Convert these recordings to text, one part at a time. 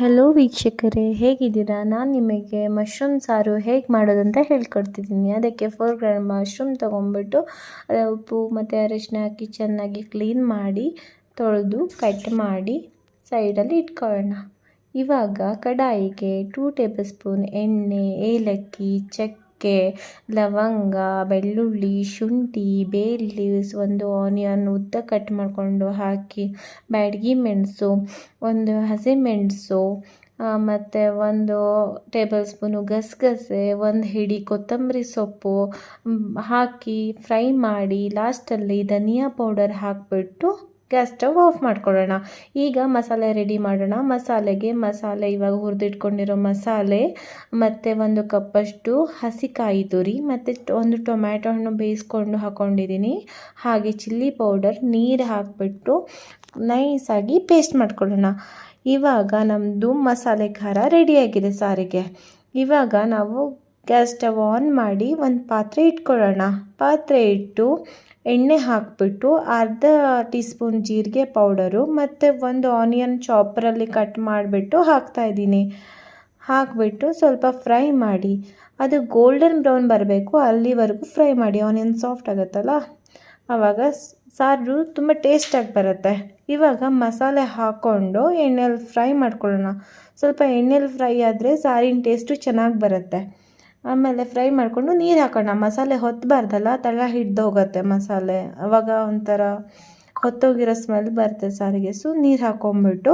Hello ವೀಕ್ಷಕರೇ, ಹೇಗಿದ್ದೀರಾ? ನಾನು ನಿಮಗೆ ಮಶ್ರೂಮ್ ಸಾರು ಹೇಗೆ ಮಾಡೋದಂತ ಹೇಳ್ಕೊಡ್ತಿದ್ದೀನಿ. ಅದಕ್ಕೆ 4 ಗ್ರಾಮ್ ಮಶ್ರೂಮ್ ತೊಗೊಂಡ್ಬಿಟ್ಟು ಉಪ್ಪು ಮತ್ತು ಅರಿಶಿನ ಹಾಕಿ ಚೆನ್ನಾಗಿ ಕ್ಲೀನ್ ಮಾಡಿ ತೊಳೆದು ಕಟ್ ಮಾಡಿ ಸೈಡಲ್ಲಿ ಇಟ್ಕೊಳ್ಳೋಣ. ಇವಾಗ ಕಡಾಯಿಗೆ 2 ಟೇಬಲ್ ಸ್ಪೂನ್ ಎಣ್ಣೆ, ಏಲಕ್ಕಿ, ಚಕ್ಕೆ, ಲವಂಗ, ಬೆಳ್ಳುಳ್ಳಿ, ಶುಂಠಿ, ಬೇ ಲೀವ್ಸ್, ಒಂದು ಆನಿಯನ್ ಉದ್ದ ಕಟ್ ಮಾಡಿಕೊಂಡು ಹಾಕಿ, ಬ್ಯಾಡಗಿ ಮೆಣಸು, ಒಂದು ಹಸಿಮೆಣಸು, ಮತ್ತು 1 ಟೇಬಲ್ ಸ್ಪೂನು ಗಸಗಸೆ, 1 ಹಿಡಿ ಕೊತ್ತಂಬರಿ ಸೊಪ್ಪು ಹಾಕಿ ಫ್ರೈ ಮಾಡಿ ಲಾಸ್ಟಲ್ಲಿ ಧನಿಯಾ ಪೌಡರ್ ಹಾಕಿಬಿಟ್ಟು ಗ್ಯಾಸ್ ಸ್ಟವ್ ಆಫ್ ಮಾಡ್ಕೊಳ್ಳೋಣ. ಈಗ ಮಸಾಲೆ ರೆಡಿ ಮಾಡೋಣ. ಮಸಾಲೆ ಇವಾಗ ಹುರಿದಿಟ್ಕೊಂಡಿರೋ ಮಸಾಲೆ ಮತ್ತು 1 ಕಪ್ಪಷ್ಟು ಹಸಿಕಾಯಿ ತುರಿ ಮತ್ತು 1 ಟೊಮ್ಯಾಟೊ ಹಣ್ಣು ಬೇಯಿಸ್ಕೊಂಡು ಹಾಕ್ಕೊಂಡಿದ್ದೀನಿ. ಹಾಗೆ ಚಿಲ್ಲಿ ಪೌಡರ್, ನೀರು ಹಾಕಿಬಿಟ್ಟು ನೈಸಾಗಿ ಪೇಸ್ಟ್ ಮಾಡ್ಕೊಳ್ಳೋಣ. ಇವಾಗ ನಮ್ಮದು ಮಸಾಲೆ ಖಾರ ರೆಡಿಯಾಗಿದೆ ಸಾರಿಗೆ. ಇವಾಗ ನಾವು ಗ್ಯಾಸ್ ಸ್ಟವ್ ಆನ್ ಮಾಡಿ ಒಂದು ಪಾತ್ರೆ ಇಟ್ಕೊಳ್ಳೋಣ. ಪಾತ್ರೆ ಇಟ್ಟು ಎಣ್ಣೆ ಹಾಕಿಬಿಟ್ಟು ಅರ್ಧ ಟೀ ಸ್ಪೂನ್ ಜೀರಿಗೆ ಪೌಡರು ಮತ್ತು 1 ಆನಿಯನ್ ಚಾಪರಲ್ಲಿ ಕಟ್ ಮಾಡಿಬಿಟ್ಟು ಹಾಕ್ತಾಯಿದ್ದೀನಿ. ಹಾಕಿಬಿಟ್ಟು ಸ್ವಲ್ಪ ಫ್ರೈ ಮಾಡಿ, ಅದು ಗೋಲ್ಡನ್ ಬ್ರೌನ್ ಬರಬೇಕು, ಅಲ್ಲಿವರೆಗೂ ಫ್ರೈ ಮಾಡಿ. ಆನಿಯನ್ ಸಾಫ್ಟ್ ಆಗುತ್ತಲ್ಲ, ಆವಾಗ ಸಾರು ತುಂಬ ಟೇಸ್ಟಾಗಿ ಬರುತ್ತೆ. ಇವಾಗ ಮಸಾಲೆ ಹಾಕ್ಕೊಂಡು ಎಣ್ಣೆಯಲ್ಲಿ ಫ್ರೈ ಮಾಡ್ಕೊಳ್ಳೋಣ. ಸ್ವಲ್ಪ ಎಣ್ಣೆಯಲ್ಲಿ ಫ್ರೈ ಆದರೆ ಸಾರಿನ ಟೇಸ್ಟು ಚೆನ್ನಾಗಿ ಬರುತ್ತೆ. ಆಮೇಲೆ ಫ್ರೈ ಮಾಡಿಕೊಂಡು ನೀರು ಹಾಕೋಣ. ಮಸಾಲೆ ಹೊತ್ತಬಾರ್ದಲ್ಲ, ತಳ ಹಿಡ್ದು ಹೋಗುತ್ತೆ ಮಸಾಲೆ, ಆವಾಗ ಒಂಥರ ಹೊತ್ತೋಗಿರೋ ಸ್ಮೆಲ್ ಬರುತ್ತೆ ಸಾರಿಗೆ. ಸೊ ನೀರು ಹಾಕ್ಕೊಂಬಿಟ್ಟು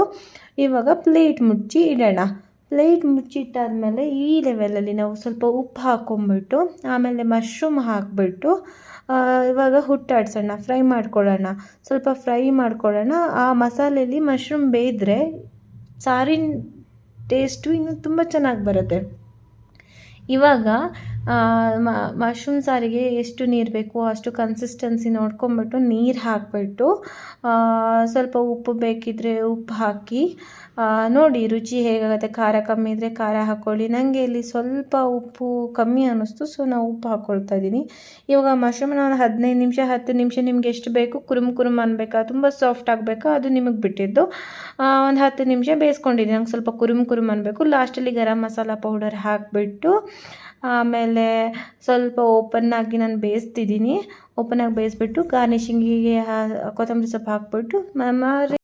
ಇವಾಗ ಪ್ಲೇಟ್ ಮುಚ್ಚಿ ಇಡೋಣ. ಪ್ಲೇಟ್ ಮುಚ್ಚಿಟ್ಟಾದಮೇಲೆ ಈ ಲೆವೆಲಲ್ಲಿ ನಾವು ಸ್ವಲ್ಪ ಉಪ್ಪು ಹಾಕ್ಕೊಂಬಿಟ್ಟು ಆಮೇಲೆ ಮಶ್ರೂಮ್ ಹಾಕಿಬಿಟ್ಟು ಇವಾಗ ಹುಟ್ಟಾಡ್ಸೋಣ, ಫ್ರೈ ಮಾಡ್ಕೊಳ್ಳೋಣ. ಸ್ವಲ್ಪ ಫ್ರೈ ಮಾಡ್ಕೊಳ್ಳೋಣ. ಆ ಮಸಾಲೆಯಲ್ಲಿ ಮಶ್ರೂಮ್ ಬೇಯಿದ್ರೆ ಸಾರಿನ ಟೇಸ್ಟು ಇನ್ನೂ ತುಂಬ ಚೆನ್ನಾಗಿ ಬರುತ್ತೆ. ಇವಾಗ ಮಶ್ರೂಮ್ ಸಾರಿಗೆ ಎಷ್ಟು ನೀರು ಬೇಕೋ ಅಷ್ಟು ಕನ್ಸಿಸ್ಟೆನ್ಸಿ ನೋಡ್ಕೊಂಬಿಟ್ಟು ನೀರು ಹಾಕಿಬಿಟ್ಟು ಸ್ವಲ್ಪ ಉಪ್ಪು ಬೇಕಿದ್ದರೆ ಉಪ್ಪು ಹಾಕಿ ನೋಡಿ ರುಚಿ ಹೇಗಾಗುತ್ತೆ. ಖಾರ ಕಮ್ಮಿ ಇದ್ದರೆ ಖಾರ ಹಾಕ್ಕೊಳ್ಳಿ. ನನಗೆ ಇಲ್ಲಿ ಸ್ವಲ್ಪ ಉಪ್ಪು ಕಮ್ಮಿ ಅನ್ನಿಸ್ತು, ಸೊ ನಾವು ಉಪ್ಪು ಹಾಕ್ಕೊಳ್ತಾ ಇದ್ದೀನಿ. ಇವಾಗ ಮಶ್ರೂಮ್ನ ಒಂದು 15 ನಿಮಿಷ 10 ನಿಮಿಷ ನಿಮ್ಗೆ ಎಷ್ಟು ಬೇಕು, ಕುರುಮ್ ಅನ್ಬೇಕಾ, ತುಂಬ ಸಾಫ್ಟ್ ಆಗಬೇಕಾ, ಅದು ನಿಮಗೆ ಬಿಟ್ಟಿದ್ದು. ಒಂದು 10 ನಿಮಿಷ ಬೇಯಿಸ್ಕೊಂಡಿದ್ದೀನಿ. ನಂಗೆ ಸ್ವಲ್ಪ ಕುರುಮ್ ಅನ್ನಬೇಕು. ಲಾಸ್ಟಲ್ಲಿ ಗರಂ ಮಸಾಲ ಪೌಡರ್ ಹಾಕಿಬಿಟ್ಟು ಆಮೇಲೆ ಸ್ವಲ್ಪ ಓಪನ್ನಾಗಿ ನಾನು ಬೇಯಿಸ್ತಿದ್ದೀನಿ. ಓಪನ್ನಾಗಿ ಬೇಯಿಸ್ಬಿಟ್ಟು ಗಾರ್ನಿಷಿಂಗಿಗೆ ಕೊತ್ತಂಬರಿ ಸೊಪ್ಪು ಹಾಕ್ಬಿಟ್ಟು